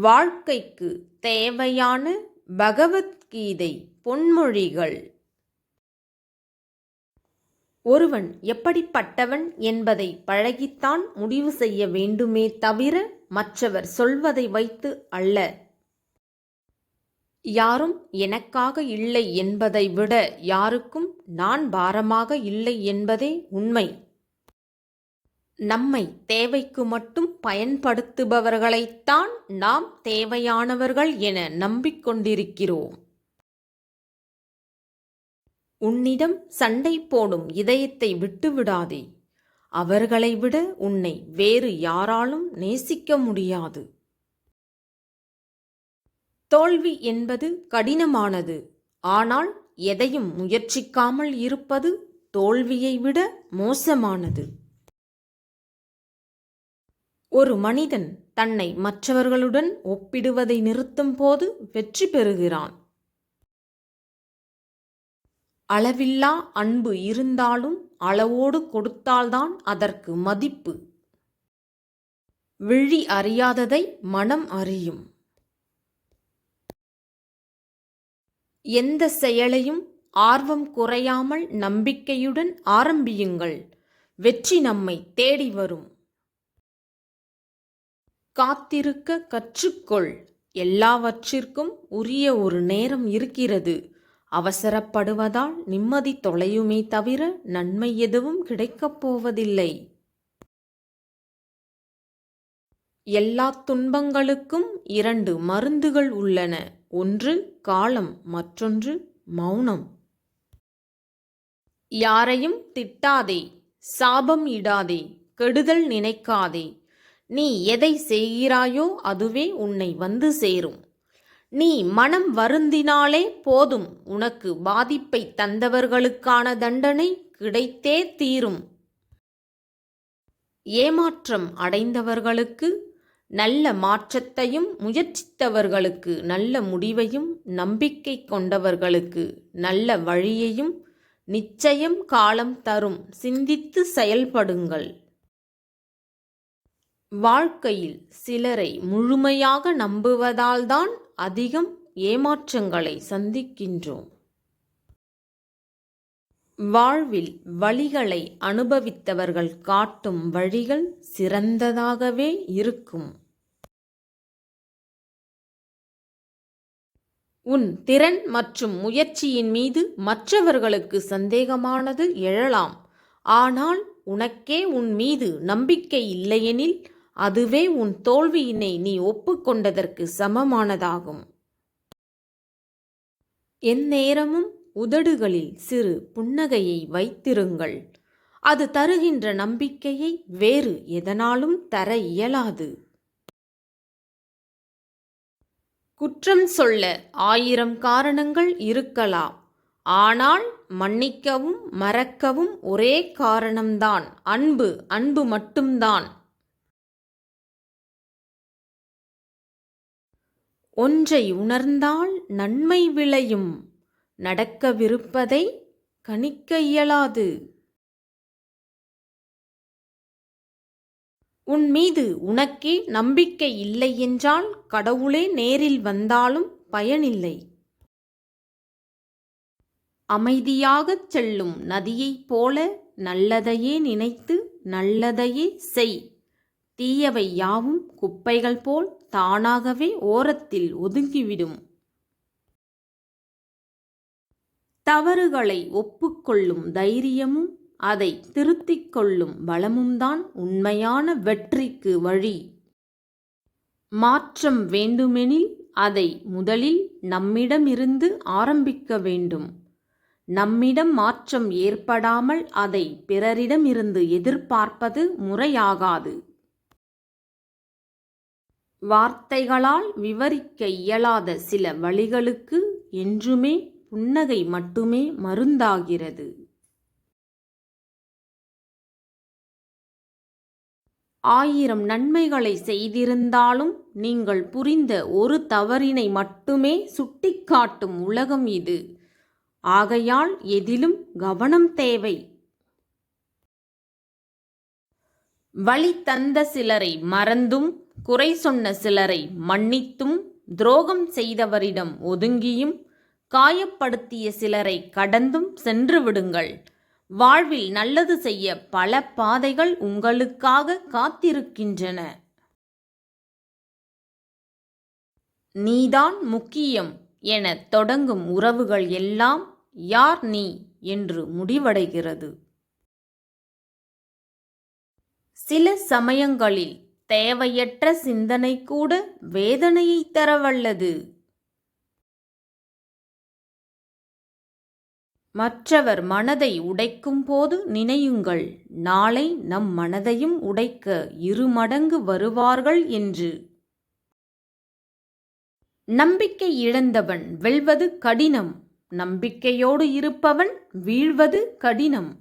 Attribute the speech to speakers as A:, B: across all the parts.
A: வாழ்க்கைக்கு தேவையான பகவத்கீதை பொன்மொழிகள். ஒருவன் எப்படிப்பட்டவன் என்பதை பழகித்தான் முடிவு செய்ய வேண்டுமே தவிர மற்றவர் சொல்வதை வைத்து அல்ல. யாரும் எனக்காக இல்லை என்பதை விட யாருக்கும் நான் பாரமாக இல்லை என்பதே உண்மை. நம்மை தேவைக்கு மட்டும் பயன்படுத்துபவர்களைத்தான் நாம் தேவையானவர்கள் என நம்பிக்கொண்டிருக்கிறோம். உன்னிடம் சண்டை போடும் இதயத்தை விட்டுவிடாதே. அவர்களை விட உன்னை வேறு யாராலும் நேசிக்க முடியாது. தோல்வி என்பது கடினமானது. ஆனால் எதையும் முயற்சிக்காமல் இருப்பது தோல்வியை விட மோசமானது. ஒரு மனிதன் தன்னை மற்றவர்களுடன் ஒப்பிடுவதை நிறுத்தும் போது வெற்றி பெறுகிறான். அளவில்லா அன்பு இருந்தாலும் அளவோடு கொடுத்தால்தான் அதற்கு மதிப்பு. விழி அறியாததை மனம் அறியும். எந்த செயலையும் ஆர்வம் குறையாமல் நம்பிக்கையுடன் ஆரம்பியுங்கள். வெற்றி நம்மை தேடி வரும். காத்திருக்க கற்றுக்கொள். எல்லாவற்றிற்கும் உரிய ஒரு நேரம் இருக்கிறது. அவசரப்படுவதால் நிம்மதி தொலையுமே தவிர நன்மை எதுவும் கிடைக்கப் போவதில்லை. எல்லா துன்பங்களுக்கும் 2 மருந்துகள் உள்ளன. ஒன்று காலம், மற்றொன்று மௌனம். யாரையும் திட்டாதே, சாபம் இடாதே, கெடுதல் நினைக்காதே. நீ எதை செய்கிறாயோ அதுவே உன்னை வந்து சேரும். நீ மனம் வருந்தினாலே போதும், உனக்கு பாதிப்பை தந்தவர்களுக்கான தண்டனை கிடைத்தே தீரும். ஏமாற்றம் அடைந்தவர்களுக்கு நல்ல மாற்றத்தையும், முயற்சித்தவர்களுக்கு நல்ல முடிவையும், நம்பிக்கை கொண்டவர்களுக்கு நல்ல வழியையும் நிச்சயம் காலம் தரும். சிந்தித்து செயல்படுங்கள். வாழ்க்கையில் சிலரை முழுமையாக நம்புவதால்தான் அதிகம் ஏமாற்றங்களை சந்திக்கின்றோம். வாழ்வில் வழிகளை அனுபவித்தவர்கள் காட்டும் வழிகள் சிறந்ததாகவே இருக்கும். உன் திறன் மற்றும் முயற்சியின் மீது மற்றவர்களுக்கு சந்தேகமானது எழலாம். ஆனால் உனக்கே உன் மீது நம்பிக்கை இல்லையெனில் அதுவே உன் தோல்வியினை நீ ஒப்புக்கொண்டதற்கு சமமானதாகும். எந்நேரமும் உதடுகளில் சிறு புன்னகையை வைத்திருங்கள். அது தருகின்ற நம்பிக்கையை வேறு எதனாலும் தர இயலாது. குற்றம் சொல்ல 1000 காரணங்கள் இருக்கலாம். ஆனால் மன்னிக்கவும் மறக்கவும் ஒரே காரணம்தான். அன்பு மட்டும்தான். ஒன்றை உணர்ந்தால் நன்மை விளையும். நடக்கவிருப்பதை கணிக்க இயலாது. உன் மீது உனக்கே நம்பிக்கை இல்லை என்றால் கடவுளே நேரில் வந்தாலும் பயனில்லை. அமைதியாகச் செல்லும் நதியைப் போல நல்லதையே நினைத்து நல்லதையே செய். தீயவை யாவும் குப்பைகள் போல் தானாகவே ஓரத்தில் ஒதுங்கிவிடும். தவறுகளை ஒப்புக்கொள்ளும் தைரியமும் அதை திருத்திக் கொள்ளும் பலமும்தான் உண்மையான வெற்றிக்கு வழி. மாற்றம் வேண்டுமெனில் அதை முதலில் நம்மிடமிருந்து ஆரம்பிக்க வேண்டும். நம்மிடம் மாற்றம் ஏற்படாமல் அதை பிறரிடமிருந்து எதிர்பார்ப்பது முறையாகாது. வார்த்தைகளால் விவரிக்க இயலாத சில வழிகளுக்கு என்றுமே புன்னகை மட்டுமே மருந்தாகிறது. ஆயிரம் நன்மைகளை செய்திருந்தாலும் நீங்கள் புரிந்த ஒரு தவறினை மட்டுமே சுட்டிக்காட்டும் உலகம் இது. ஆகையால் எதிலும் கவனம் தேவை. வழி தந்த சிலரை மறந்தும் குறை சொன்ன சிலரை மன்னித்தும், துரோகம் செய்தவரிடம் ஒதுங்கியும், காயப்படுத்திய சிலரை கடந்தும் சென்று விடுங்கள். வாழ்வில் நல்லது செய்ய பல பாதைகள் உங்களுக்காக காத்திருக்கின்றன. நீதான் முக்கியம் எனத் தொடங்கும் உறவுகள் எல்லாம் யார் நீ என்று முடிவடைகிறது. சில சமயங்களில் தேவையற்ற சிந்தனை கூட வேதனையை தரவல்லது. மற்றவர் மனதை உடைக்கும் போது நினையுங்கள், நாளை நம் மனதையும் உடைக்க 2 மடங்கு வருவார்கள் என்று. நம்பிக்கை இழந்தவன் வெல்வது கடினம், நம்பிக்கையோடு இருப்பவன் வீழ்வது கடினம்.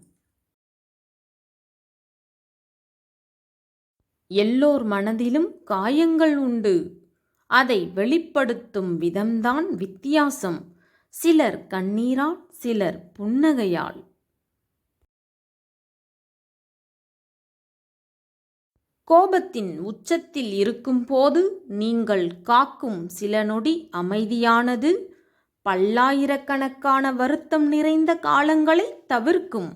A: எல்லோர் மனதிலும் காயங்கள் உண்டு. அதை வெளிப்படுத்தும் விதம்தான் வித்தியாசம். சிலர் கண்ணீரால், சிலர் புன்னகையால். கோபத்தின் உச்சத்தில் இருக்கும்போது நீங்கள் காக்கும் சில நொடி அமைதியானது பல்லாயிரக்கணக்கான வருத்தம் நிறைந்த காலங்களை தவிர்க்கும்.